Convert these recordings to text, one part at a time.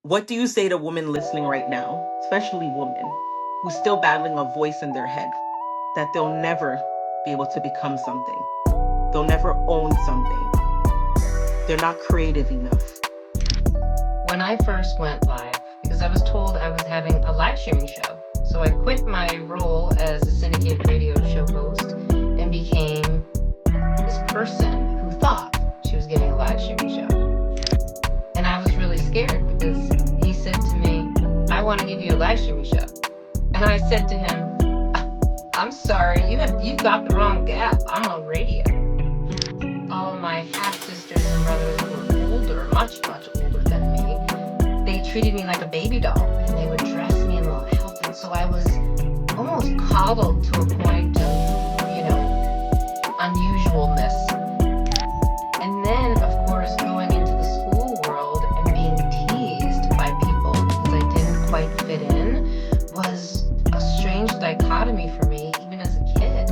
What do you say to women listening right now, especially women who's still battling a voice in their head that they'll never be able to become something? They'll never own something. They're not creative enough. When I first went live, because I was told I was having a live streaming show. So I quit my role as a syndicated radio show host and became this person who thought she was giving a live streaming show. And I was really scared because he said to me, I want to give you a live streaming show. And I said to him, I'm sorry, you've got the wrong gap. I'm on radio. All of my half sisters and brothers were older, much, much older than me. They treated me like a baby doll, and they would dress me in low health. And so I was almost coddled to a point of, unusualness. And then, of course, going into the school world and being teased by people because I didn't quite fit in was a strange dichotomy for me, even as a kid.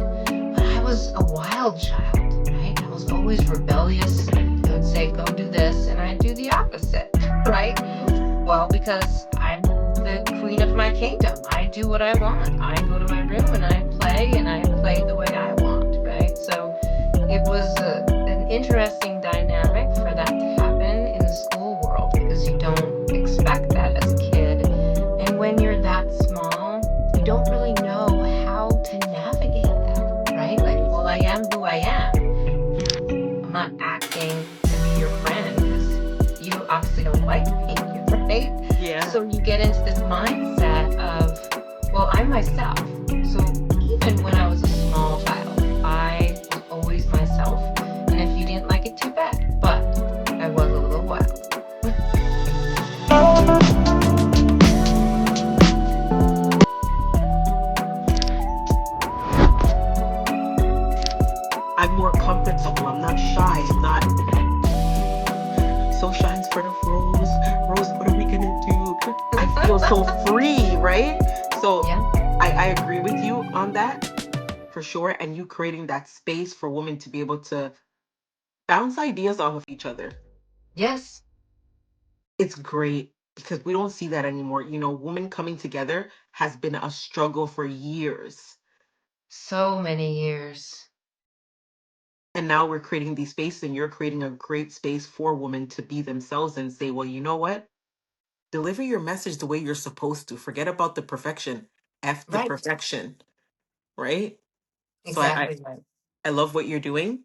But I was a wild child, right? I was always rebellious. They would say, go do this, and I'd do the opposite, right? Well, because I'm the queen of my kingdom. I do what I want. I go to my room and I play the way I want, right? So it was an interesting dynamic for that to happen in the school world because you don't expect that as a kid. And when you're that small, you don't really know how to navigate that, right? Like, well, I am who I am. I'm not acting to be your friend because you obviously don't like me, right? Yeah. So you get into this mindset of, well, I'm myself. So even when I was a small child, I was always myself. And if you didn't like it, too bad. But I was a little wild. I'm more comfortable. I'm not shy. I'm not so shy in front of Rose. Rose, what are we gonna do? I feel so free, right? So Yeah. I agree with you on that for sure. And you creating that space for women to be able to bounce ideas off of each other. Yes. It's great because we don't see that anymore. Women coming together has been a struggle for years. So many years. And now we're creating these spaces, and you're creating a great space for women to be themselves and say, well, you know what? Deliver your message the way you're supposed to. Forget about the perfection. F the Right. perfection. Right? So Exactly right. I love what you're doing.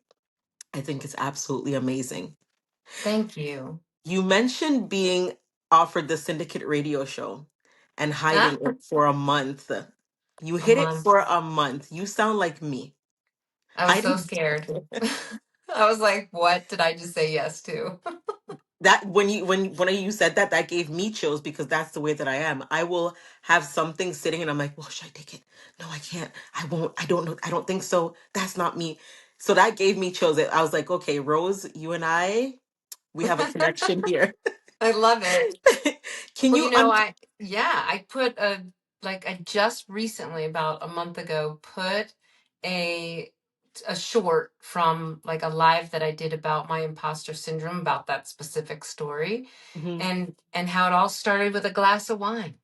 I think it's absolutely amazing. Thank you. You mentioned being offered the syndicate radio show and Ah, hiding it for a month. You a hid it month. for a month. You sound like me. I was I so didn't scared. I was like, what did I just say yes to? that when you said that, that gave me chills because that's the way that I am. I will have something sitting and I'm like, well, should I take it? No, I can't. I won't. I don't know. I don't think so. That's not me. So that gave me chills. I was like, okay, Rose, you and we have a connection here. I love it. Can Well, you I just recently, about a month ago, put a a short from like a live that I did about my imposter syndrome, about that specific story, Mhm. and how it all started with a glass of wine,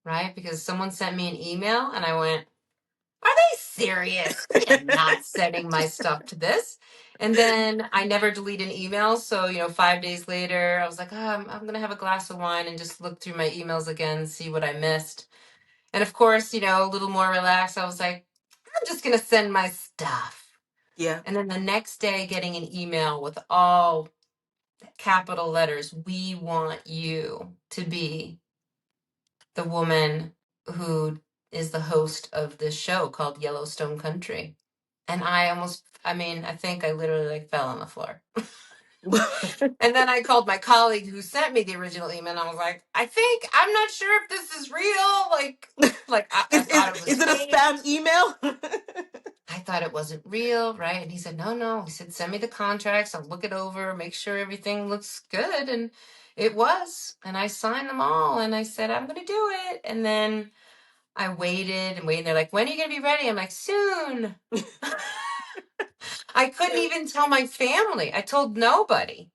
right? Because someone sent me an email and I went, are they serious? I am not sending my stuff to this. And then I never delete an email. So, 5 days later, I was like, I'm going to have a glass of wine and just look through my emails again, see what I missed. And of course, a little more relaxed, I was like, I'm just going to send my stuff. Yeah. And then the next day, getting an email with all capital letters, we want you to be the woman who is the host of this show called Yellowstone Country. And I think I literally like fell on the floor. And then I called my colleague who sent me the original email and I was like, I'm not sure if this is real. I thought it was Is it a fake. spam email? I thought it wasn't real, right? And he said, no. He said, send me the contracts. I'll look it over, make sure everything looks good. And it was. And I signed them all. And I said, I'm going to do it. And then I waited and waited. They're like, when are you going to be ready? I'm like, soon. I couldn't even tell my family. I told nobody.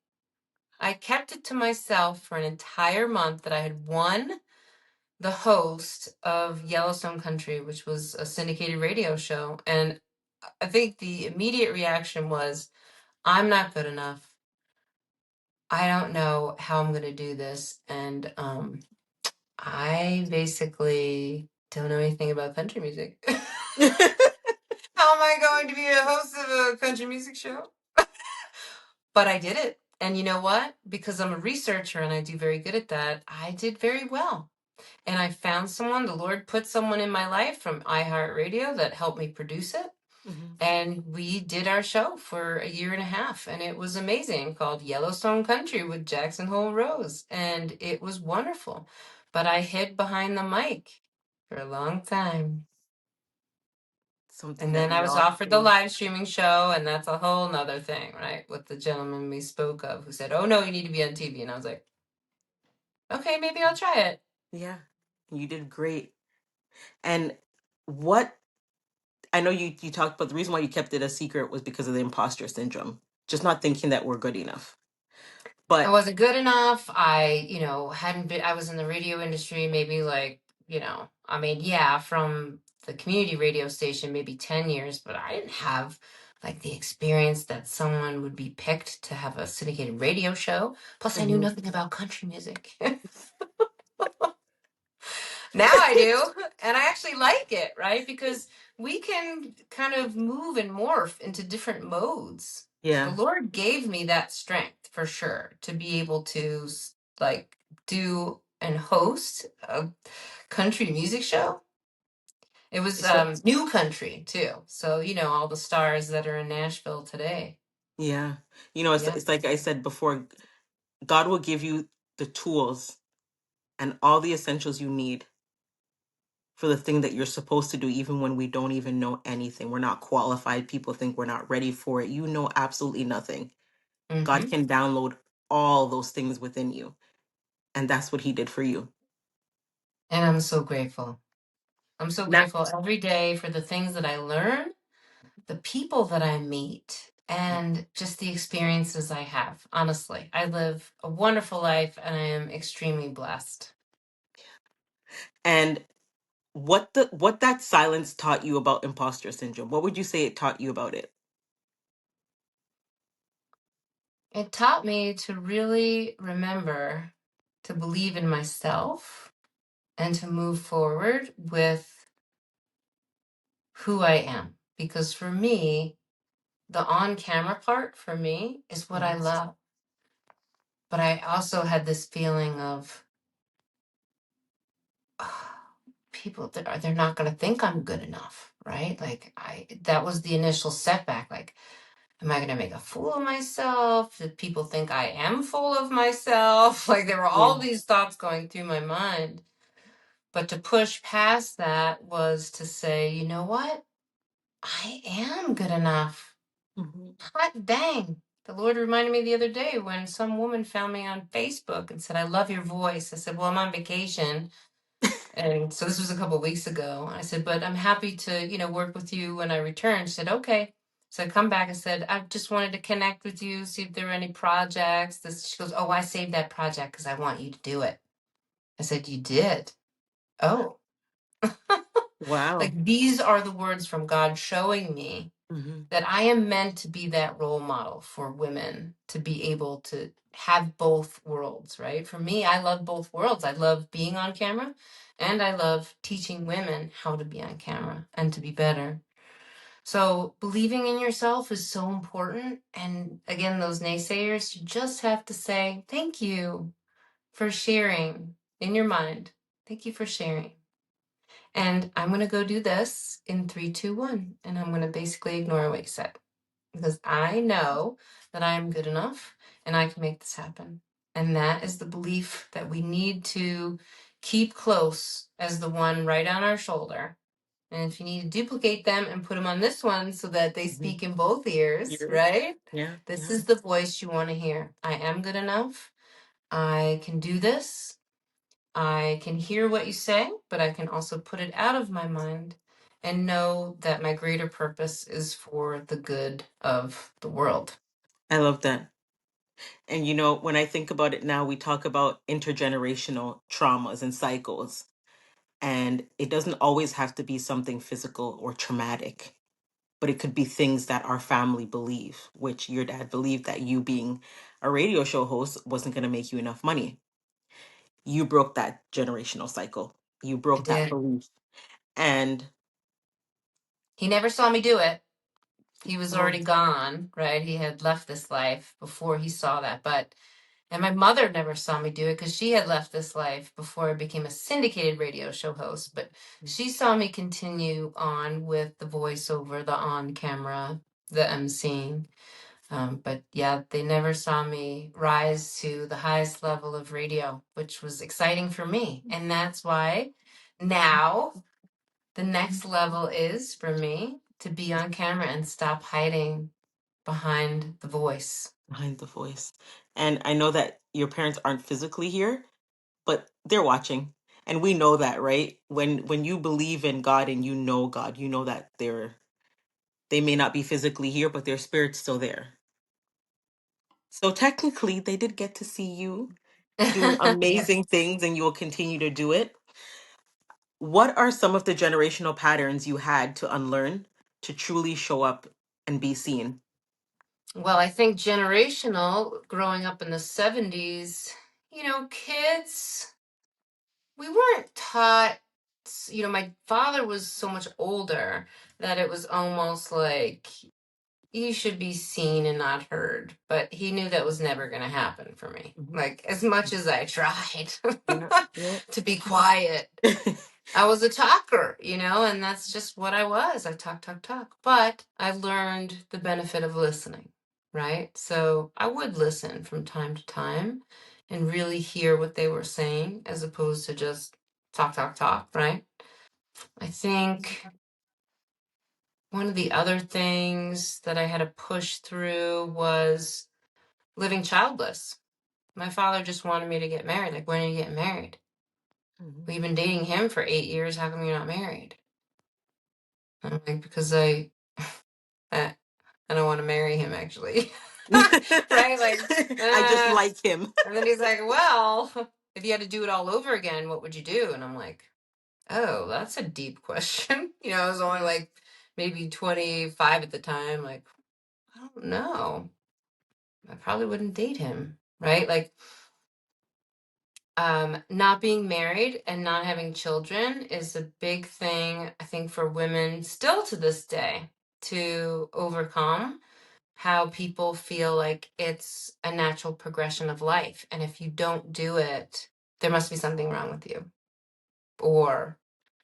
I kept it to myself for an entire month that I had won the host of Yellowstone Country, which was a syndicated radio show. And I think the immediate reaction was, I'm not good enough. I don't know how I'm going to do this. And I basically don't know anything about country music. How am I going to be a host of a country music show? But I did it. And you know what? Because I'm a researcher and I do very good at that, I did very well. And I found someone, the Lord put someone in my life from iHeartRadio that helped me produce it. Mhm. And we did our show for a year and a half, and it was amazing, called Yellowstone Country with Jackson Hole Rose. And it was wonderful. But I hid behind the mic for a long time. Something And that then I we was all offered the do. live streaming show, and that's a whole nother thing, right? With the gentleman we spoke of who said, "Oh no, you need to be on TV." And I was like, okay, maybe I'll try it. Yeah, you did great. And what I know you talked about the reason why you kept it a secret was because of the imposter syndrome, just not thinking that we're good enough. I But wasn't good enough. Hadn't been, I was in the radio industry maybe like, I mean, yeah, from the community radio station, maybe 10 years, but I didn't have like the experience that someone would be picked to have a syndicated radio show. Plus, I knew Mhm. nothing about country music. Now I do, and I actually like it, right? Because we can kind of move and morph into different modes. The Yeah, Lord gave me that strength for sure to be able to like do and host a country music show. It was so new country too. So, all the stars that are in Nashville today. yeah, it's Yeah. it's like I said before, God will give you the tools and all the essentials you need for the thing that you're supposed to do, even when we don't even know anything. We're not qualified. People think we're not ready for it. You know absolutely nothing. God Hmm. can download all those things within you. And that's what he did for you. And I'm so grateful. I'm so Now, grateful every day for the things that I learn, the people that I meet, and just the experiences I have. Honestly, I live a wonderful life and I am extremely blessed. and what that silence taught you about imposter syndrome? What would you say it taught you about it? It taught me to really remember to believe in myself and to move forward with who I am. Because for me, the on camera part for me is what I Yes. love. But I also had this feeling of, people they're not going to think I'm good enough, right? Like that was the initial setback. Like, am I going to make a fool of myself? Did people think I am full of myself? Like there were Yeah. all these thoughts going through my mind. But to push past that was to say, you know what? I am good enough. Hmm. Hot dang. The Lord reminded me the other day when some woman found me on Facebook and said, I love your voice. I said, well, I'm on vacation. And so this was a couple of weeks ago. I said, but I'm happy to, work with you when I return. She said, okay. So I come back and said, I just wanted to connect with you, see if there were any projects. She goes, oh, I saved that project because I want you to do it. I said, you did? Oh, Wow. like these are the words from God showing me Hmm. that I am meant to be that role model for women to be able to have both worlds, right? For me, I love both worlds. I love being on camera and I love teaching women how to be on camera and to be better. So believing in yourself is so important. And again, those naysayers, you just have to say, thank you for sharing in your mind. Thank you for sharing. And I'm going to go do this in 3, 2, 1. And I'm going to basically ignore what you said because I know that I'm good enough and I can make this happen. And that is the belief that we need to keep close as the one right on our shoulder. And if you need to duplicate them and put them on this one so that they Hmm. speak in both ears, right? Yeah. This Yeah. is the voice you want to hear. I am good enough. I can do this. I can hear what you say, but I can also put it out of my mind and know that my greater purpose is for the good of the world. I love that. And when I think about it now, we talk about intergenerational traumas and cycles. And it doesn't always have to be something physical or traumatic, but it could be things that our family believe, which your dad believed that you being a radio show host wasn't going to make you enough money. You broke that generational cycle. You I broke that did. belief. And He never saw me do it. He was oh, already gone, right? He had left this life before he saw that. And my mother never saw me do it because she had left this life before I became a syndicated radio show host. But she saw me continue on with the voiceover, the on camera, the emceeing. But yeah, they never saw me rise to the highest level of radio, which was exciting for me. And that's why now the next level is for me to be on camera and stop hiding behind the voice. behind the voice. And I know that your parents aren't physically here, but they're watching. And we know that, right? When you believe in God and you know God, you know that they may not be physically here, but their spirit's still there. So technically, they did get to see you doing Yes. amazing things, and you will continue to do it. What are some of the generational patterns you had to unlearn to truly show up and be seen? Well, I think generational, growing up in the 70s, kids, we weren't taught, my father was so much older that it was almost like you should be seen and not heard. But he knew that was never going to happen for me. Mhm. Like, as much as I tried Yeah, yeah. to be quiet, I was a talker, and that's just what I was. I talk, talk, talk. But I learned the benefit of listening, right? So I would listen from time to time and really hear what they were saying as opposed to just talk, talk, talk, right? I think one of the other things that I had to push through was living childless. My father just wanted me to get married. Like, when are you getting married? Mhm. We've been dating him for 8 years. How come you're not married? I'm like, because I I don't want to marry him, actually. Right? Like, I just like him. and then he's like, well, if you had to do it all over again, what would you do? And I'm like, oh, that's a deep question. I was only like maybe 25 at the time. Like, I don't know. I probably wouldn't date him, right? Like, not being married and not having children is a big thing, I think, for women still to this day to overcome. How people feel like it's a natural progression of life. And if you don't do it, there must be something wrong with you. Or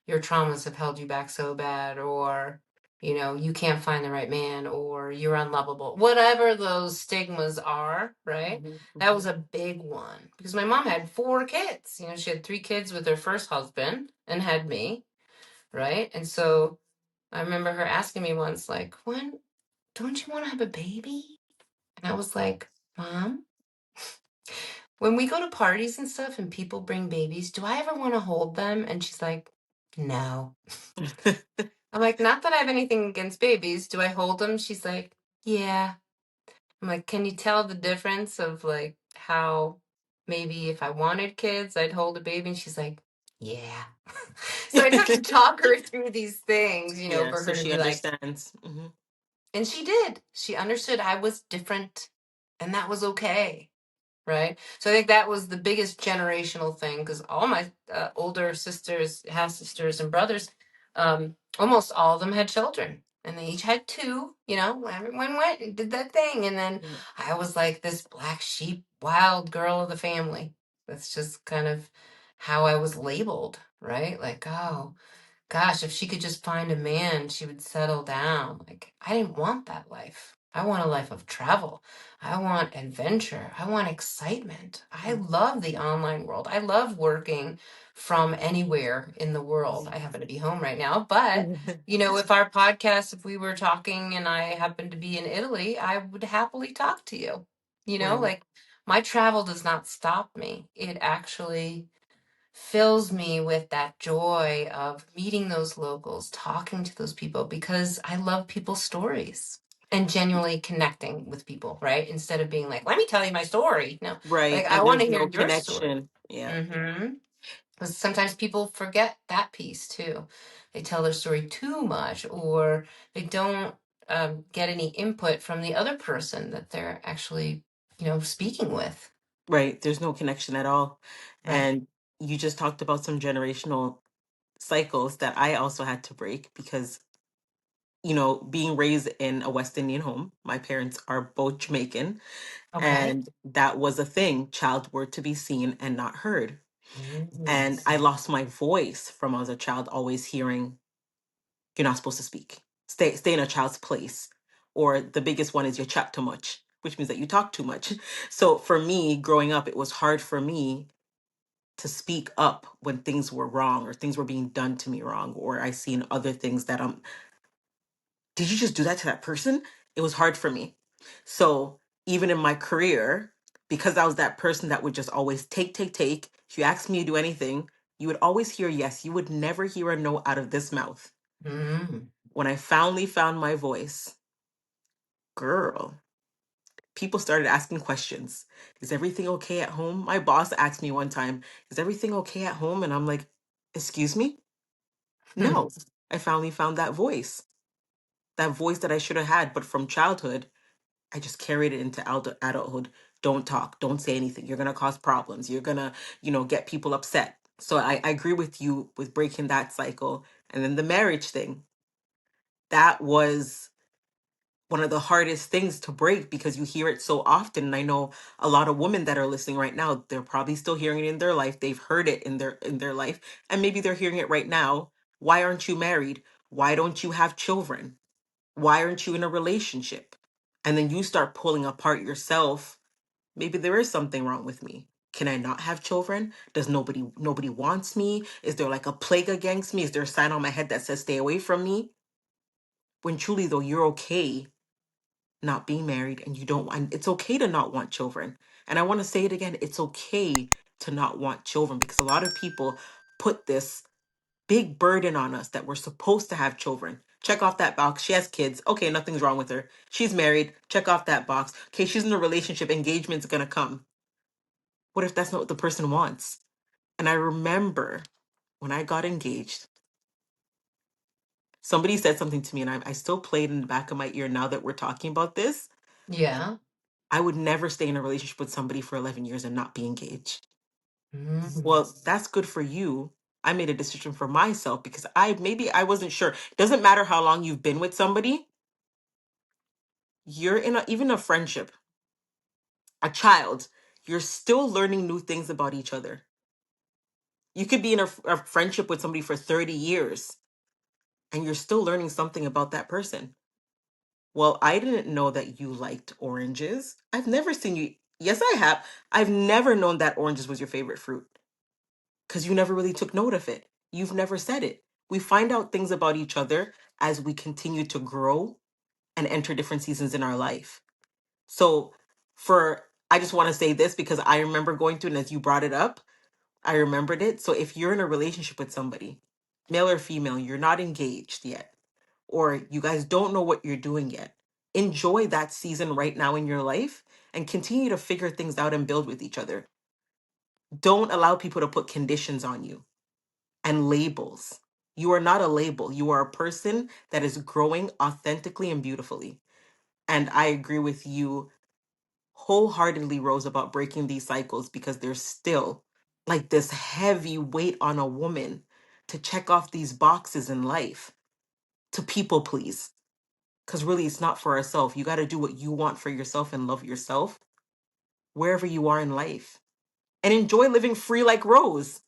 your traumas have held you back so bad, or, you can't find the right man, or you're unlovable. Whatever those stigmas are, right? Mhm, That was mhm. a big one because my mom had 4 kids. She had 3 kids with her first husband and had me, right? And so I remember her asking me once, like, when don't you want to have a baby? And I was like, Mom, when we go to parties and stuff and people bring babies, do I ever want to hold them? And she's like, no. I'm like, not that I have anything against babies. Do I hold them? She's like, yeah. I'm like, can you tell the difference of like how maybe if I wanted kids, I'd hold a baby? And she's like, yeah. So I'd have to talk her through these things, Yeah, for so her to she be like, understands. Hmm. and she did. She understood I was different and that was okay. Right. So I think that was the biggest generational thing because all my older sisters, half sisters, and brothers, almost all of them had children, and they each had two. Everyone went and did that thing, and then I was like this black sheep, wild girl of the family. That's just kind of how I was labeled, right? Like, oh, gosh, if she could just find a man, she would settle down. Like, I didn't want that life. I want a life of travel. I want adventure. I want excitement. I love the online world. I love working from anywhere in the world. I happen to be home right now, but if our podcast, if we were talking and I happened to be in Italy, I would happily talk to you. Right. Like my travel does not stop me. It actually fills me with that joy of meeting those locals, talking to those people because I love people's stories. and genuinely connecting with people, right? Instead of being like, let me tell you my story. No, Right. like, I And want to there's hear no your story. connection. Yeah. Mm-hmm. Because sometimes people forget that piece too. They tell their story too much, or they don't get any input from the other person that they're actually, speaking with. Right. There's no connection at all. Right. And you just talked about some generational cycles that I also had to break because, being raised in a West Indian home, my parents are both Jamaican, Okay. and that was a thing. Child were to be seen and not heard. Mm. And I lost my voice from as a child, always hearing, you're not supposed to speak. Stay in a child's place. Or the biggest one is you chat too much, which means that you talk too much. So for me, growing up, it was hard for me to speak up when things were wrong or things were being done to me wrong, or I seen other things that did you just do that to that person? It was hard for me. So even in my career, because I was that person that would just always take. If you asked me to do anything, you would always hear yes. You would never hear a no out of this mouth. Mm. When I finally found my voice, girl, people started asking questions. Is everything okay at home? My boss asked me one time, is everything okay at home? And I'm like, excuse me? Hmm. No. I finally found that voice that I should have had, but from childhood, I just carried it into adulthood. Don't talk, don't say anything. You're going to cause problems. You're going to, get people upset. So I agree with you with breaking that cycle. And then the marriage thing, that was one of the hardest things to break because you hear it so often. And I know a lot of women that are listening right now, they're probably still hearing it in their life. They've heard it in their life, and maybe they're hearing it right now. Why aren't you married? Why don't you have children? Why aren't you in a relationship? And then you start pulling apart yourself. Maybe there is something wrong with me. Can I not have children? Does nobody wants me? Is there like a plague against me? Is there a sign on my head that says stay away from me? When truly though, you're okay not being married and you don't want, it's okay to not want children. And I want to say it again, it's okay to not want children because a lot of people put this big burden on us that we're supposed to have children. Check off that box. She has kids. Okay, nothing's wrong with her. She's married. Check off that box. Okay, she's in a relationship. Engagement's gonna come. What if that's not what the person wants? And I remember when I got engaged, somebody said something to me, and I still played in the back of my ear now that we're talking about this. Yeah. I would never stay in a relationship with somebody for 11 years and not be engaged. Mm. Well, that's good for you. I made a decision for myself because I wasn't sure. Doesn't matter how long you've been with somebody, you're in even a friendship, a child, you're still learning new things about each other. You could be in a friendship with somebody for 30 years and you're still learning something about that person. Well, I didn't know that you liked oranges. I've never seen you. Yes, I have. I've never known that oranges was your favorite fruit because you never really took note of it. You've never said it. We find out things about each other as we continue to grow and enter different seasons in our life. So, I just want to say this because I remember going through, and as you brought it up, I remembered it. So, if you're in a relationship with somebody, male or female, you're not engaged yet, or you guys don't know what you're doing yet, enjoy that season right now in your life and continue to figure things out and build with each other. Don't allow people to put conditions on you and labels. You are not a label. You are a person that is growing authentically and beautifully. And I agree with you wholeheartedly, Rose, about breaking these cycles because there's still like this heavy weight on a woman to check off these boxes in life, to people please. Because really, it's not for ourselves. You got to do what you want for yourself and love yourself wherever you are in life and enjoy living free like Rose,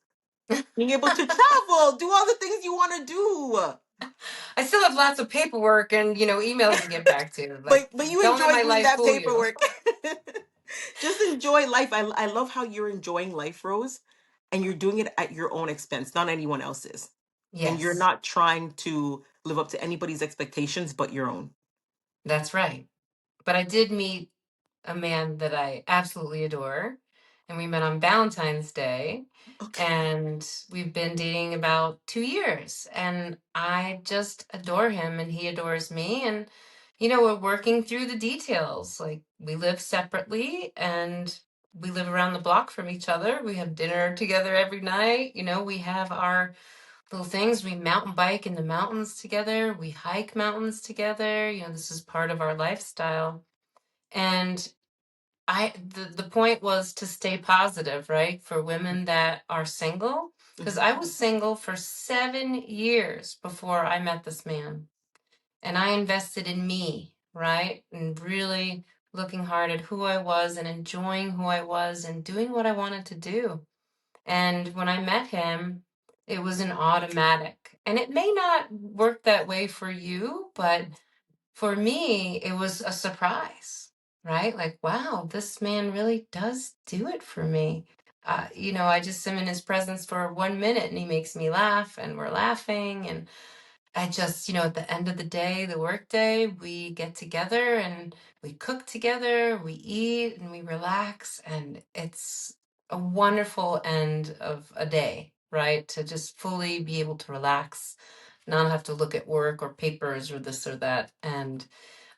being able to travel, do all the things you want to do. I still have lots of paperwork and, emails to get back to. Like, But you don't let enjoy my doing life that fool you. paperwork. Just enjoy life. I love how you're enjoying life, Rose, and you're doing it at your own expense, not anyone else's. And you're Yes, not trying to live up to anybody's expectations but your own. that's right. But I did meet a man that I absolutely adore, and we met on Valentine's Day, Okay. and we've been dating about 2 years, and I just adore him, and he adores me, and we're working through the details. Like, we live separately and we live around the block from each other. We have dinner together every night. We have our little things. We mountain bike in the mountains together. We hike mountains together. This is part of our lifestyle. And the point was to stay positive, right? For women that are single, because Mhm. I was single for 7 years before I met this man. And I invested in me, right? And really looking hard at who I was and enjoying who I was and doing what I wanted to do. And when I met him, it was an automatic. And it may not work that way for you, but for me, it was a surprise, right? Like, wow, this man really does do it for me. I just am in his presence for 1 minute and he makes me laugh and we're laughing. And I just, at the end of the day, the work day, we get together and we cook together, we eat and we relax. And it's a wonderful end of a day, right? To just fully be able to relax, not have to look at work or papers or this or that. And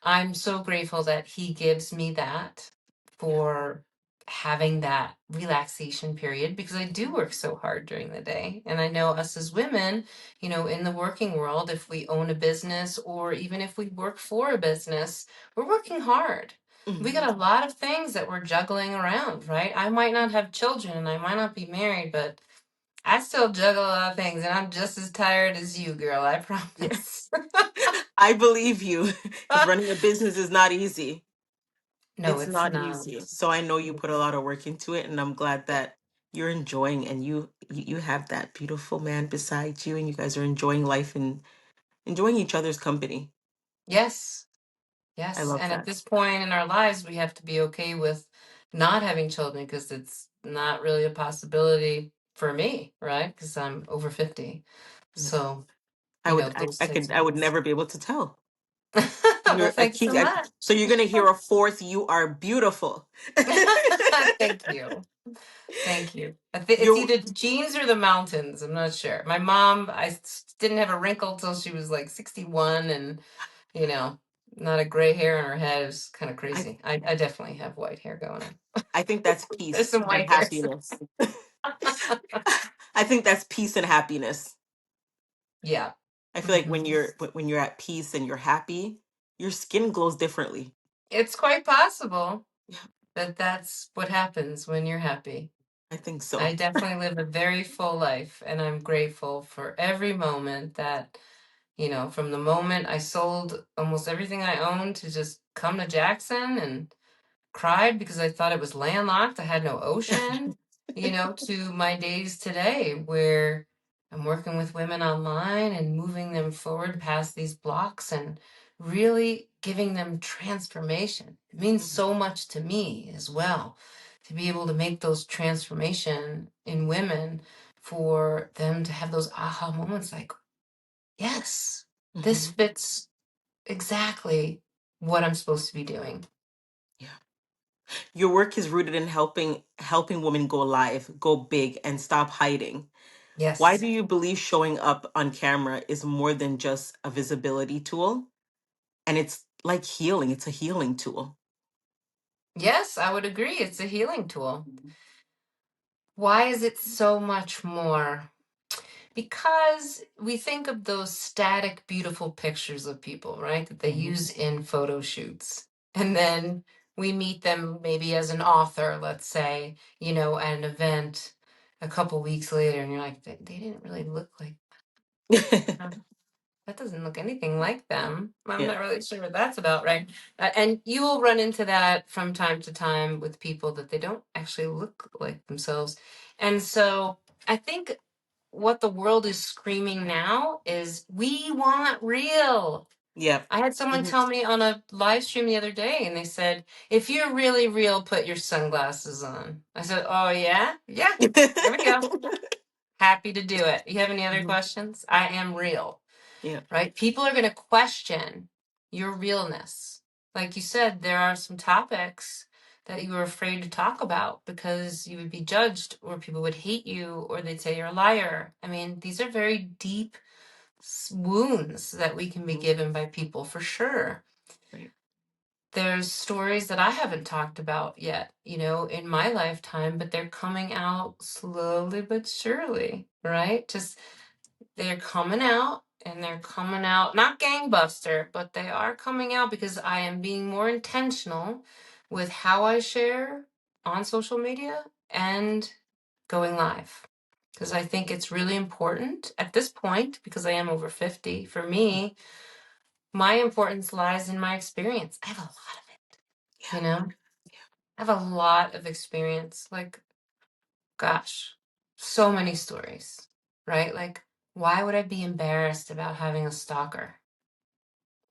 I'm so grateful that he gives me that Yeah. for having that relaxation period, because I do work so hard during the day. And I know us as women, in the working world, if we own a business or even if we work for a business, we're working hard. We Mhm. got a lot of things that we're juggling around, right? I might not have children and I might not be married, but I still juggle a lot of things and I'm just as tired as you, girl, I Yeah. promise. I believe you because running a business is not easy. No, It's it's not not. easy. So I know you put a lot of work into it, and I'm glad that you're enjoying and you have that beautiful man beside you, and you guys are enjoying life and enjoying each other's company. Yes, I yes. love And at that. this point in our lives, we have to be okay with not having children because it's not really a possibility for me, right? Because I'm over 50. Yeah. So, those types of I would things. never be able to tell. Well, You're a thanks king. so much. So you're gonna hear a fourth. You are beautiful. Thank you. Thank you. It's You're. either the genes or the mountains. I'm not sure. My mom, didn't have a wrinkle till she was like 61, and you know, not a gray hair in her head. It was kind of I. crazy. I definitely have white hair going on. I think that's There's peace some and white hairs. happiness. I think that's peace and happiness. Yeah. I feel like Hmm. when you're at peace and you're happy, your skin glows differently. It's quite possible Yeah, that that's what happens when you're happy. I think I so. definitely live a very full life, and I'm grateful for every moment that, from the moment I sold almost everything I owned to just come to Jackson and cried because I thought it was landlocked. I had no ocean, to my days today where I'm working with women online and moving them forward past these blocks and really giving them transformation. It means Mhm. so much to me as well to be able to make those transformation in women, for them to have those aha moments like, yes, this Mhm. fits exactly what I'm supposed to be doing. Yeah. Your work is rooted in helping women go live, go big, and stop hiding. Why Yes. do you believe showing up on camera is more than just a visibility tool? And it's like healing. It's a healing tool. Yes, I would agree. It's a healing tool. Why is it so much more? Because we think of those static, beautiful pictures of people, right? That they Mhm. use in photo shoots. And then we meet them maybe as an author, let's say, at an event a couple weeks later, and you're like, they didn't really look like that, doesn't look anything like them. I'm Yeah. not really sure what that's about, right? And you will run into that from time to time with people that they don't actually look like themselves. And so I think what the world is screaming now is, we want real. Yeah. I had someone Mhm. tell me on a live stream the other day, and they said, if you're really real, put your sunglasses on. I said, oh, yeah? Yeah. There we go. Happy to do it. You have any other Mhm. questions? I am real. Yeah. Right? People are going to question your realness. Like you said, there are some topics that you were afraid to talk about because you would be judged, or people would hate you, or they'd say you're a liar. I mean, these are very deep wounds that we can be Mhm. given by people, for sure. there's stories that I haven't talked about yet, in my lifetime, but they're coming out slowly but surely, right? Just they're coming out, and they're coming out not gangbuster, but they are coming out because I am being more intentional with how I share on social media and going live. Because I think it's really important at this point, because I am over 50, for me, my importance lies in my experience. I have a lot of it, Yeah. I have a lot of experience. Like, gosh, so many stories, right? Like, why would I be embarrassed about having a stalker?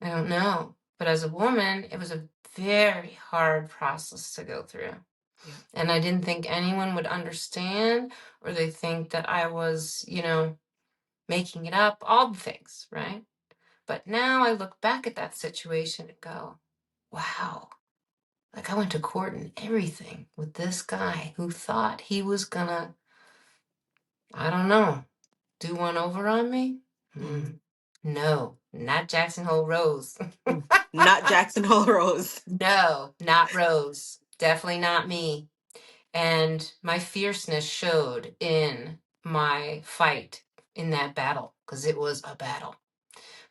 I don't know. But as a woman, it was a very hard process to go through. Yeah. And I didn't think anyone would understand, or they think that I was, making it up, all the things, right? But now I look back at that situation and go, wow, like I went to court and everything with this guy who thought he was gonna, I don't know, do one over on me? Mm. No, not Jackson Hole Rose. Mm. Not Jackson Hole Rose. No, not Rose. Definitely not me. And my fierceness showed in my fight in that battle, because it was a battle.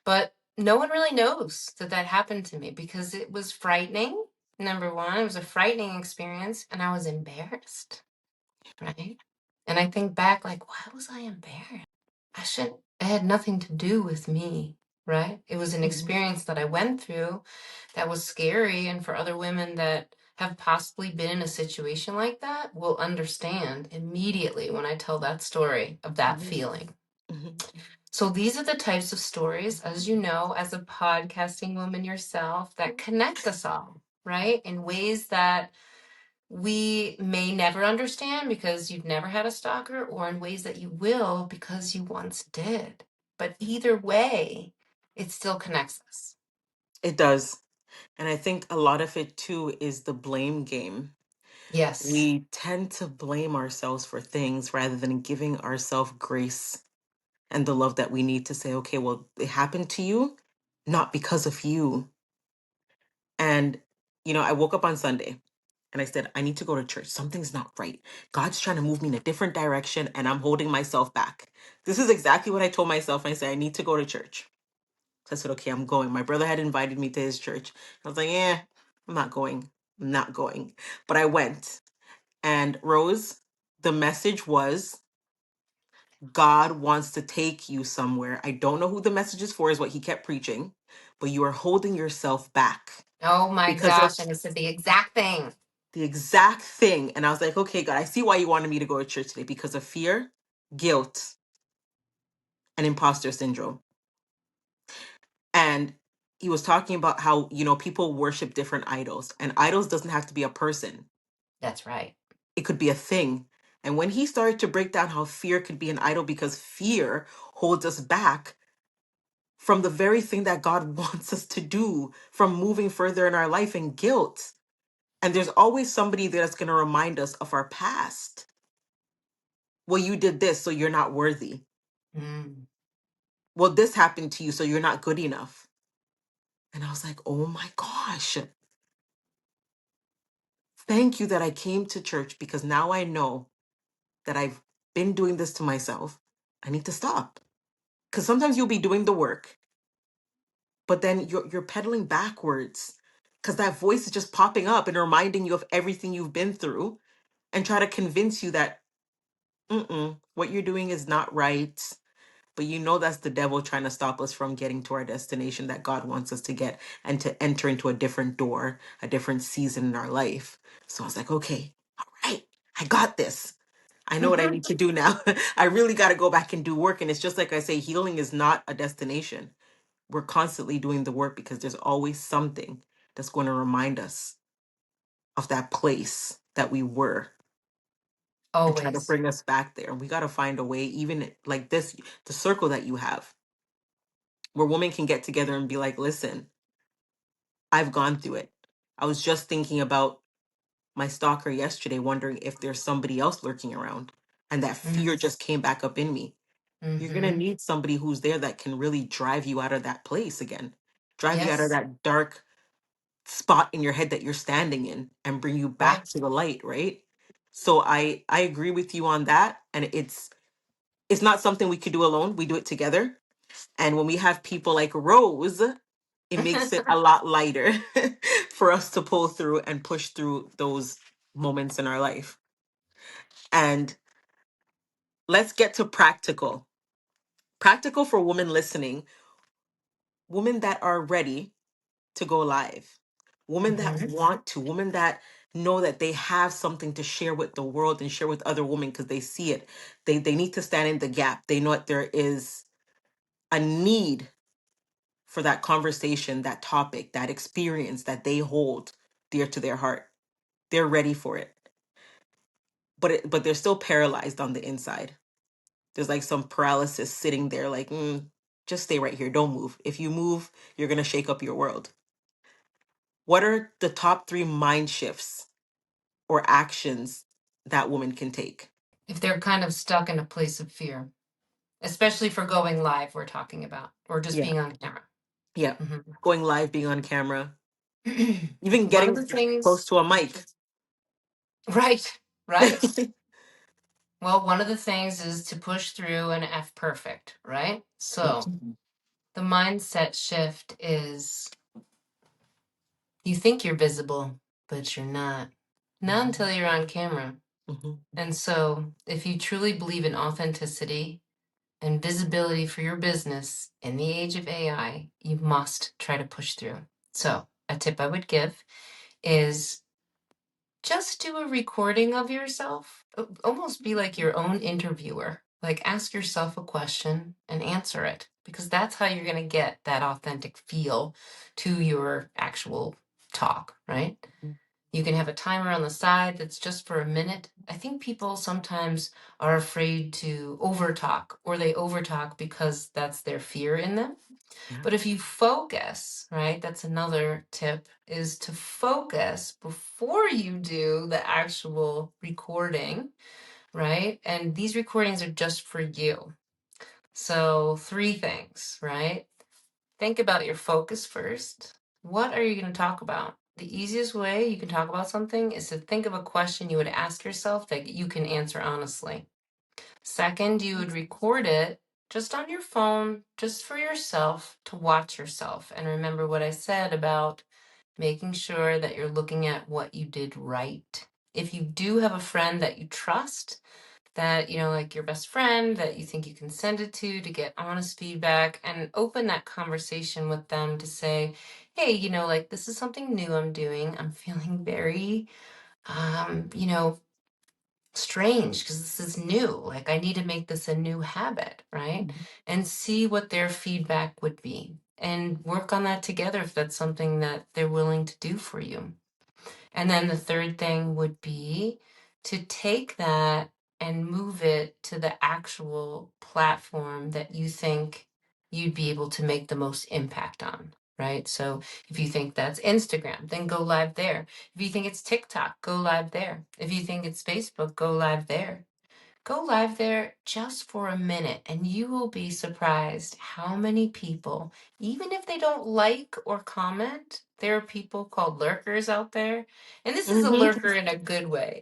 But no one really knows that that happened to me, because it was frightening. Number one, it was a frightening experience, and I was embarrassed, right? And I think back, like, why was I embarrassed? It had nothing to do with me, right? It was an Mhm. experience that I went through that was scary. And for other women that have possibly been in a situation like that will understand immediately when I tell that story of that Mhm. feeling. Mhm. So these are the types of stories, as you know, as a podcasting woman yourself, that connect us all, right? In ways that we may never understand because you've never had a stalker, or in ways that you will because you once did. But either way, it still connects us. It does. And I think a lot of it too is the blame game. Yes. We tend to blame ourselves for things rather than giving ourselves grace and the love that we need to say, okay, well, it happened to you, not because of you. And, I woke up on Sunday and I said, I need to go to church. Something's not right. God's trying to move me in a different direction and I'm holding myself back. This is exactly what I told myself. I said, I need to go to church. So I said, okay, I'm going. My brother had invited me to his church. I was like, yeah, I'm not going. I'm not going. But I went. And Rose, the message was God wants to take you somewhere. I don't know who the message is for, is what he kept preaching, but you are holding yourself back Oh my because of gosh. And I said the exact thing. the exact thing. And I was like, okay, God, I see why you wanted me to go to church today, because of fear, guilt, and imposter syndrome. And he was talking about how, people worship different idols, and idols doesn't have to be a person. That's right. It could be a thing. And when he started to break down how fear could be an idol because fear holds us back from the very thing that God wants us to do, from moving further in our life, and guilt. And there's always somebody that's going to remind us of our past. Well, you did this, so you're not worthy. Mm. Well, this happened to you, so you're not good enough. And I was like, oh my gosh, thank you that I came to church, because now I know that I've been doing this to myself. I need to stop. Because sometimes you'll be doing the work, but then you're pedaling backwards, because that voice is just popping up and reminding you of everything you've been through and try to convince you that what you're doing is not right. But that's the devil trying to stop us from getting to our destination that God wants us to get, and to enter into a different door, a different season in our life. So I was like, okay, all right, I got this. I know what I need to do now. I really got to go back and do work. And it's just like I say, healing is not a destination. We're constantly doing the work, because there's always something that's going to remind us of that place that we were, and try to Always. bring us back there. And we got to find a way, even like this, the circle that you have, where women can get together and be like, listen, I've gone through it. I was just thinking about my stalker yesterday, wondering if there's somebody else lurking around. And that fear just came back up in me. You're going to Mm-hmm. need somebody who's there that can really drive you out of that place again, drive you out of Yes. that dark spot in your head that you're standing in and bring you back Right. to the light, right? So I agree with you on that, and it's not something we could do alone. We do it together. And when we have people like Rose, it makes it a lot lighter for us to pull through and push through those moments in our life. And let's get to practical. Practical for women listening, women that are ready to go live, women that Mhm. want to, women that know that they have something to share with the world and share with other women because they see it. They need to stand in the gap. They know that there is a need for that conversation, that topic, that experience that they hold dear to their heart. They're ready for it. But they're still paralyzed on the inside. There's like some paralysis sitting there like, just stay right here. Don't move. If you move, you're going to shake up your world. What are the top 3 mind shifts or actions that woman can take? If they're kind of stuck in a place of fear, especially for going live, we're talking about, or just Yeah. being on camera. Yeah. Mhm. Going live, being on camera, even One of getting the close things, to a mic. right, right. Well, one of the things is to push through an F perfect, right? So Mhm. the mindset shift is you think you're visible, but you're not. Not until you're on camera. Mhm. And so if you truly believe in authenticity and visibility for your business in the age of AI, you must try to push through. So a tip I would give is just do a recording of yourself. Almost be like your own interviewer. Like ask yourself a question and answer it because that's how you're going to get that authentic feel to your actual talk, right? You can have a timer on the side that's just for a minute. I think people sometimes are afraid to overtalk or they overtalk because that's their fear in them. Yeah. But if you focus, right, that's another tip is to focus before you do the actual recording, right? And these recordings are just for you. So, 3 things, right? Think about your focus first. What are you going to talk about? The easiest way you can talk about something is to think of a question you would ask yourself that you can answer honestly. Second, you would record it just on your phone, just for yourself to watch yourself. And remember what I said about making sure that you're looking at what you did right. If you do have a friend that you trust, that, like your best friend that you think you can send it to get honest feedback and open that conversation with them to say, hey, like this is something new I'm doing. I'm feeling very, you know, strange because this is new. Like I need to make this a new habit, right? Mhm. And see what their feedback would be and work on that together if that's something that they're willing to do for you. And then the third thing would be to take that and move it to the actual platform that you think you'd be able to make the most impact on, right? So if you think that's Instagram, then go live there. If you think it's TikTok, go live there. If you think it's Facebook, go live there. Go live there just for a minute, and you will be surprised how many people, even if they don't like or comment, there are people called lurkers out there. And this is a lurker in a good way.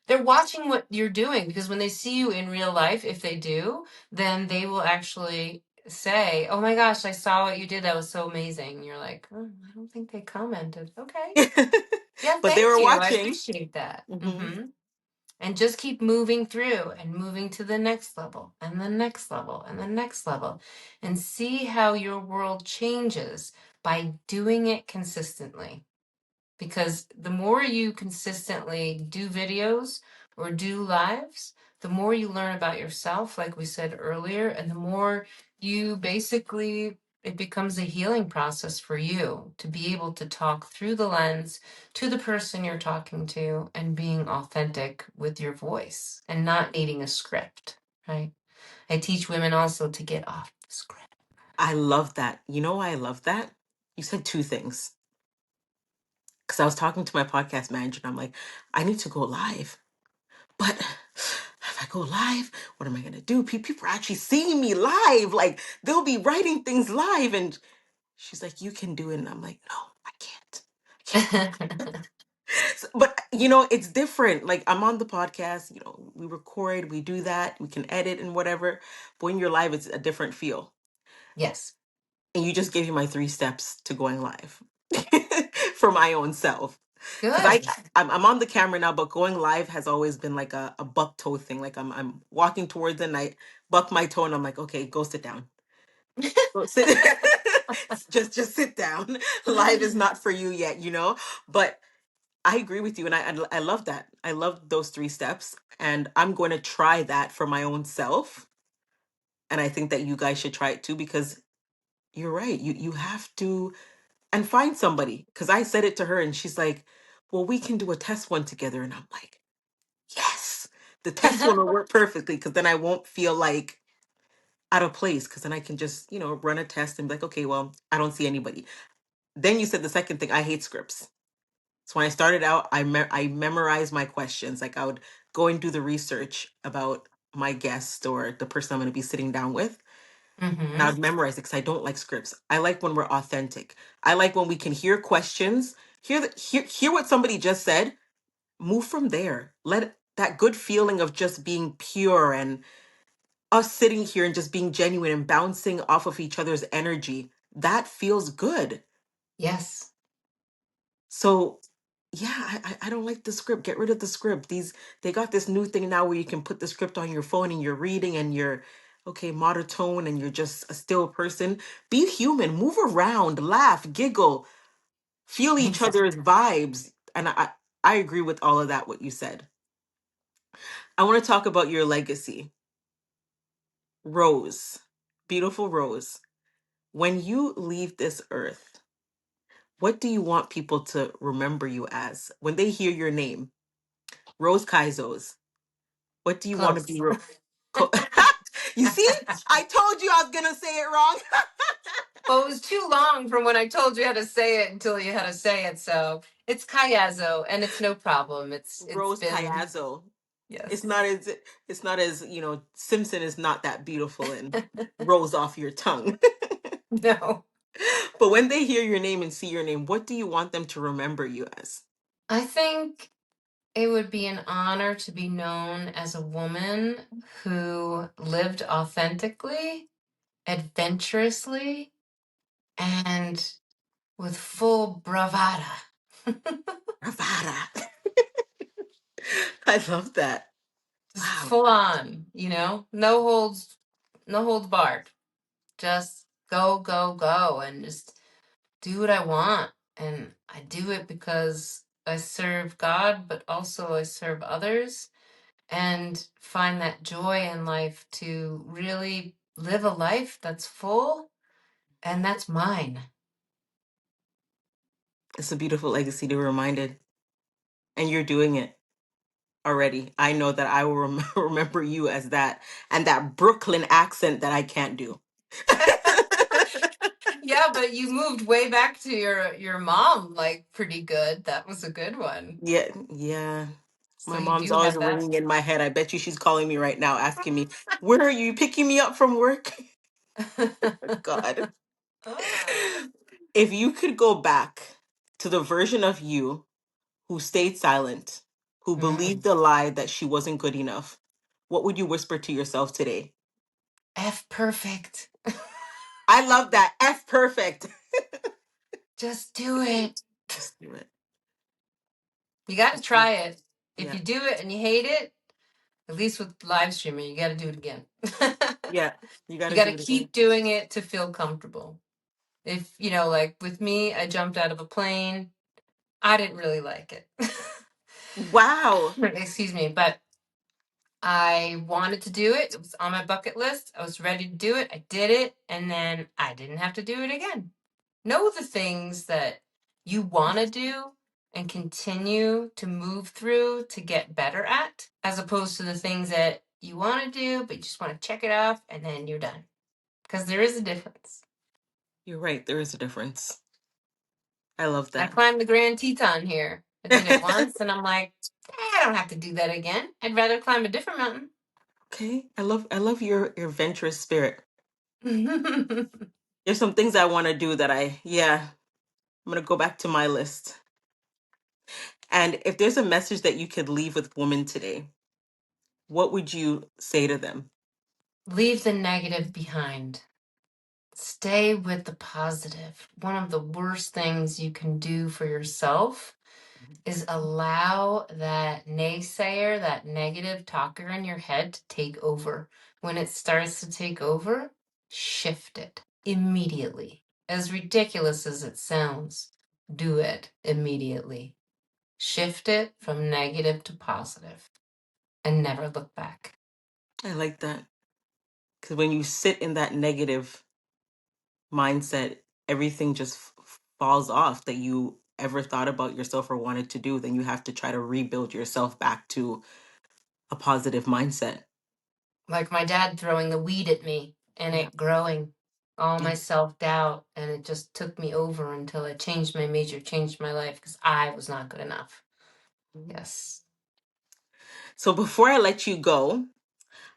They're watching what you're doing because when they see you in real life, if they do, then they will actually say, oh my gosh, I saw what you did. That was so amazing. And you're like, oh, I don't think they commented. Okay. Yeah, But they thank were you. I watching. appreciate that. Hmm. And just keep moving through and moving to the next level and the next level and the next level and see how your world changes by doing it consistently. Because the more you consistently do videos or do lives, the more you learn about yourself, like we said earlier, and the more you basically, it becomes a healing process for you to be able to talk through the lens to the person you're talking to and being authentic with your voice and not needing a script, right? I teach women also to get off the script. I love that. You know why I love that? You said 2 things. Because I was talking to my podcast manager and I'm like, I need to go live. But if I go live, what am I going to do? People are actually seeing me live. Like they'll be writing things live. And She's like, you can do it. And I'm like, no, I can't. I can't. But it's different. Like, I'm on the podcast, we record, we do that, we can edit and whatever. But when you're live, it's a different feel. Yes. And you just gave you my 3 steps to going live for my own self. Because Good. I'm on the camera now, but going live has always been like a buck toe thing. Like, I'm walking towards it and I buck my toe and I'm like, okay, go sit down. Go sit. Just sit down. Live is not for you yet. But I agree with you, and I love that. I love those 3 steps, and I'm going to try that for my own self. And I think that you guys should try it too, because you're right. You have to, and find somebody. Because I said it to her, and she's like, "Well, we can do a test one together," and I'm like, "Yes, the test one will work perfectly, because then I won't feel like out of place. Because then I can just run a test and be like, okay, well, I don't see anybody." Then you said the second thing. I hate scripts. So when I started out, I memorized my questions. Like, I would go and do the research about my guest or the person I'm going to be sitting down with. And I Hmm. would memorize it because I don't like scripts. I like when we're authentic. I like when we can hear questions, hear what somebody just said, move from there. Let that good feeling of just being pure and us sitting here and just being genuine and bouncing off of each other's energy. That feels good. Yes. So yeah, I don't like the script. Get rid of the script. They got this new thing now where you can put the script on your phone and you're reading and you're okay, monotone, and you're just a still person. Be human, move around, laugh, giggle, feel each other's vibes. And I agree with all of that, what you said. I want to talk about your legacy. Rose, beautiful Rose. When you leave this earth, what do you want people to remember you as when they hear your name? Rose Caiazzo. What do you want to Close. be? You see, I told you I was gonna say it wrong. Well, it was too long from when I told you how to say it until you had to say it. So it's Caiazzo, and it's no problem. It's Rose been Caiazzo. It's yes. not as Simpson is not that beautiful and rolls off your tongue. No. But when they hear your name and see your name, what do you want them to remember you as? I think it would be an honor to be known as a woman who lived authentically, adventurously, and with full bravada. Ravada. I love that. Just Wow. full on, no holds barred. Just go, go, go, and just do what I want. And I do it because I serve God, but also I serve others, and find that joy in life to really live a life that's full and that's mine. It's a beautiful legacy to be reminded. And you're doing it already. I know that I will remember you as that, and that Brooklyn accent that I can't do. Yeah, but you moved way back to your mom like pretty good. That was a good one. Yeah, yeah. So My you mom's do always have that. ringing in my head. I bet you she's calling me right now, asking me, "Where are you picking me up from work?" God. Ah, If you could go back to the version of you who stayed silent, who believed mm. the lie that she wasn't good enough, what would you whisper to yourself today? F perfect. I love that. F perfect. Just do it. Just do it. You got to Just do it. try it. If Yeah. you do it and you hate it, at least with live streaming, you got to do it again. Yeah. You got You to got do to it again. keep doing it to feel comfortable. If, like with me, I jumped out of a plane. I didn't really like it. Wow. Excuse me, but I wanted to do it. It was on my bucket list. I was ready to do it. I did it, and then I didn't have to do it again. Know the things that you want to do and continue to move through to get better at, as opposed to the things that you want to do, but you just want to check it off and then you're done. Because there is a difference. You're right. There is a difference. I love I that. climbed the Grand Teton here. I did it once, and I'm like, I don't have to do that again. I'd rather climb a different mountain. Okay. I love your adventurous spirit. There's some things I want to do that yeah, I'm going to go back to my list. And if there's a message that you could leave with women today, what would you say to them? Leave the negative behind. Stay with the positive. One of the worst things you can do for yourself is allow that naysayer, that negative talker in your head to take over. When it starts to take over, shift it immediately. As ridiculous as it sounds, do it immediately. Shift it from negative to positive and never look back. I like that. Because when you sit in that negative mindset, everything just falls off that you ever thought about yourself or wanted to do. Then you have to try to rebuild yourself back to a positive mindset. Like my dad throwing the weed at me and Yeah. it growing all Yeah. my self-doubt, and it just took me over until I changed my major, changed my life because I was not good enough. Yes. So before I let you go,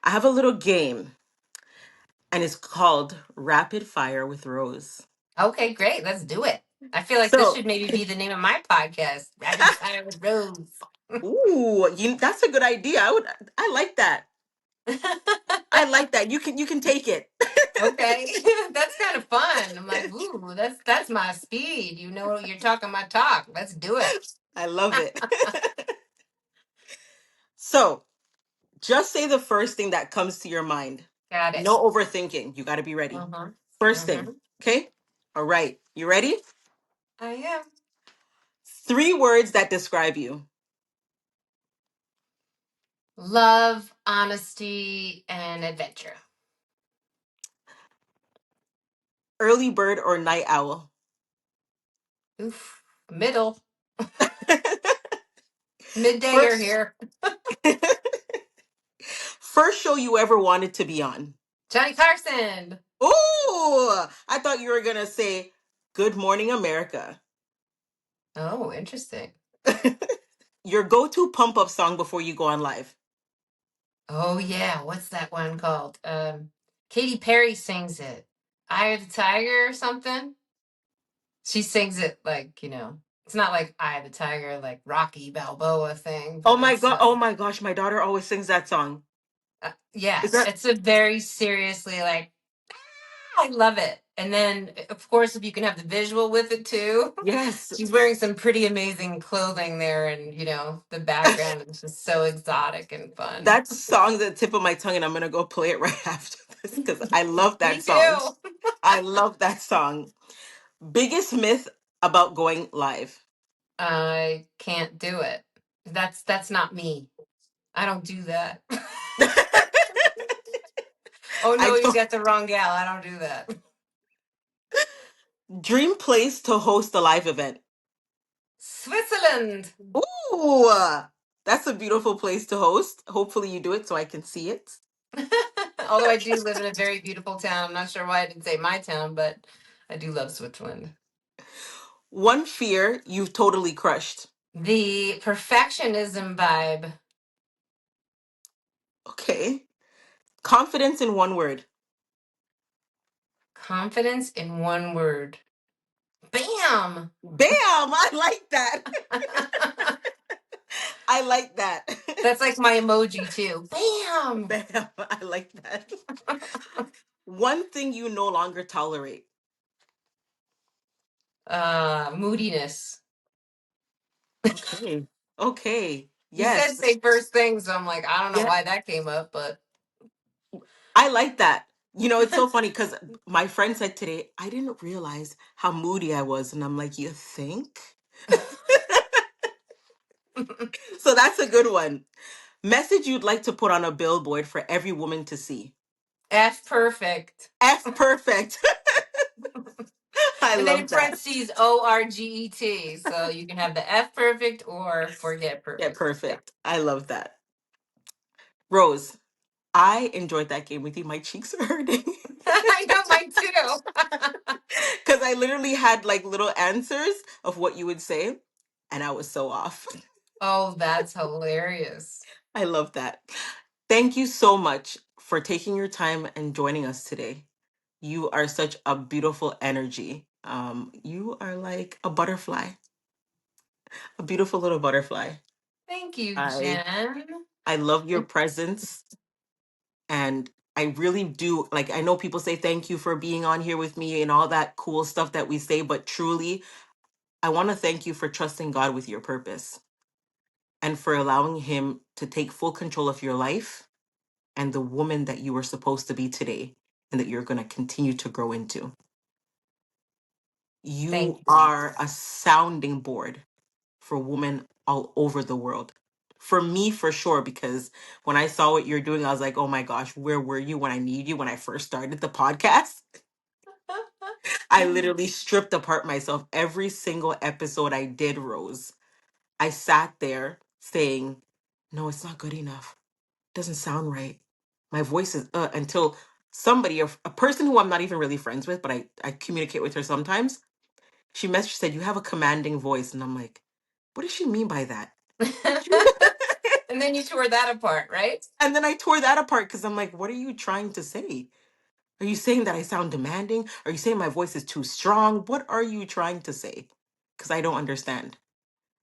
I have a little game and it's called Rapid Fire with Rose. Okay, great. Let's do it. I feel like this So, should maybe be the name of my podcast, Rapid Fire with Rose. ooh, that's a good idea. I like that. I like that. You can take it. Okay, that's kind of fun. I'm like, ooh, that's my speed. You know, you're talking my talk. Let's do it. I love it. So, just say the first thing that comes to your mind. Got it. No overthinking. You got to be ready. Mm-hmm. First thing. Mm-hmm. Okay? All right. You ready? I am. 3 words that describe you. Love, honesty, and adventure. Early bird or night owl? Oof. Middle. Midday or First here. first show you ever wanted to be on. Johnny Carson. Ooh, I thought you were going to say Good Morning America. Oh, interesting. Your go-to pump up song before you go on live. Oh yeah, what's that one called? Katy Perry sings it. Eye of the Tiger or something. She sings it like, it's not like Eye of the Tiger, like Rocky Balboa thing, Oh but my it's god. Oh my gosh, my daughter always sings that song. yeah, Is that it's a very seriously like I love it. And then of course if you can have the visual with it too. Yes. She's wearing some pretty amazing clothing there, and the background is just so exotic and fun. That song's at the tip of my tongue and I'm going to go play it right after this cuz I love that Me song. too. I love that song. Biggest myth about going live. I can't do it. That's not me. I don't do that. Oh I no, you don't got the wrong gal. I don't do that. dream place to host a live event. Switzerland. Ooh, that's a beautiful place to host. Hopefully you do it so I can see it. Although I do live in a very beautiful town. I'm not sure why I didn't say my town, but I do love Switzerland. One fear you've totally crushed. The perfectionism vibe. Okay. Confidence in one word. Confidence in one word. Bam! Bam! I like that. I like that. That's like my emoji too. Bam! Bam! I like that. One thing you no longer tolerate. Moodiness. Okay. Okay. You said Yes. say first thing, so I'm like, I don't know Yeah. why that came up, but I like that. It's so funny because my friend said today, I didn't realize how moody I was. And I'm like, you think? So that's a good one. Message you'd like to put on a billboard for every woman to see. F perfect. F perfect. I And then in love that. parentheses, ORGET. So you can have the F perfect or forget Yeah, perfect. Yeah. perfect. I love that. Rose, I enjoyed that game with you. My cheeks are hurting. I know mine too. Because I literally had like little answers of what you would say, and I was so off. Oh, that's hilarious. I love that. Thank you so much for taking your time and joining us today. You are such a beautiful energy. You are like a butterfly, a beautiful little butterfly. Thank you, I Jen. I love your And presence, and I really do. Like, I know people say thank you for being on here with me and all that cool stuff that we say, but truly, I want to thank you for trusting God with your purpose and for allowing him to take full control of your life and the woman that you were supposed to be today and that you're going to continue to grow into. thank You you. are a sounding board for women all over the world. For me, for sure, because when I saw what you're doing, I was like, oh my gosh, where were you when I need you when I first started the podcast? I literally stripped apart myself every single episode I did, Rose. I sat there saying, no, it's not good enough. Doesn't sound right. My voice is until somebody, a person who I'm not even really friends with, but I communicate with her sometimes. She messaged said, you have a commanding voice. And I'm like, what does she mean by that? And then you tore that apart, right? And then I tore that apart because I'm like, what are you trying to say? Are you saying that I sound demanding? Are you saying my voice is too strong? What are you trying to say? Because I don't understand.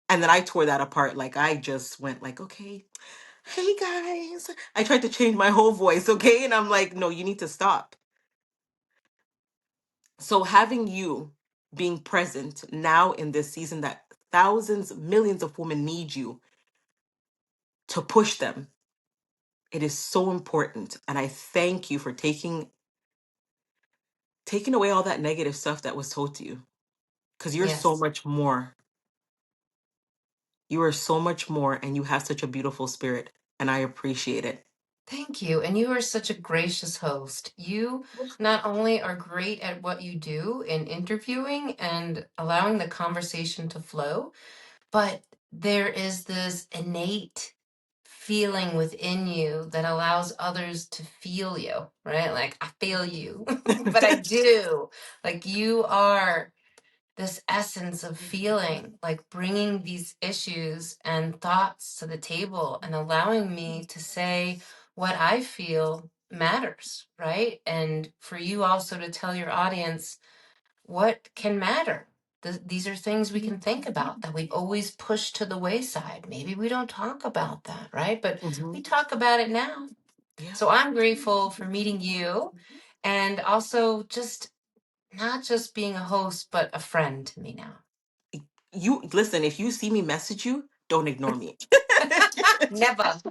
And then I tore that apart. Like, I just went like, okay, hey guys. I tried to change my whole voice, okay? And I'm like, no, you need to stop. So having you being present now in this season that thousands, millions of women need you to push them, it is so important. And I thank you for taking away all that negative stuff that was told to you. Because you're so Yes. much more. You are so much more and you have such a beautiful spirit. And I appreciate it. Thank you. And you are such a gracious host. You not only are great at what you do in interviewing and allowing the conversation to flow, but there is this innate feeling within you that allows others to feel you, right? Like, I feel you, but I do. Like, you are this essence of feeling, like bringing these issues and thoughts to the table and allowing me to say what I feel matters, right? And for you also to tell your audience what can matter. These are things we can think about that we've always pushed to the wayside. Maybe we don't talk about that, right? But we Mhm. talk about it now. Yeah. So I'm grateful for meeting you and also just not just being a host, but a friend to me now. You listen, if you see me message you, don't ignore me. Never.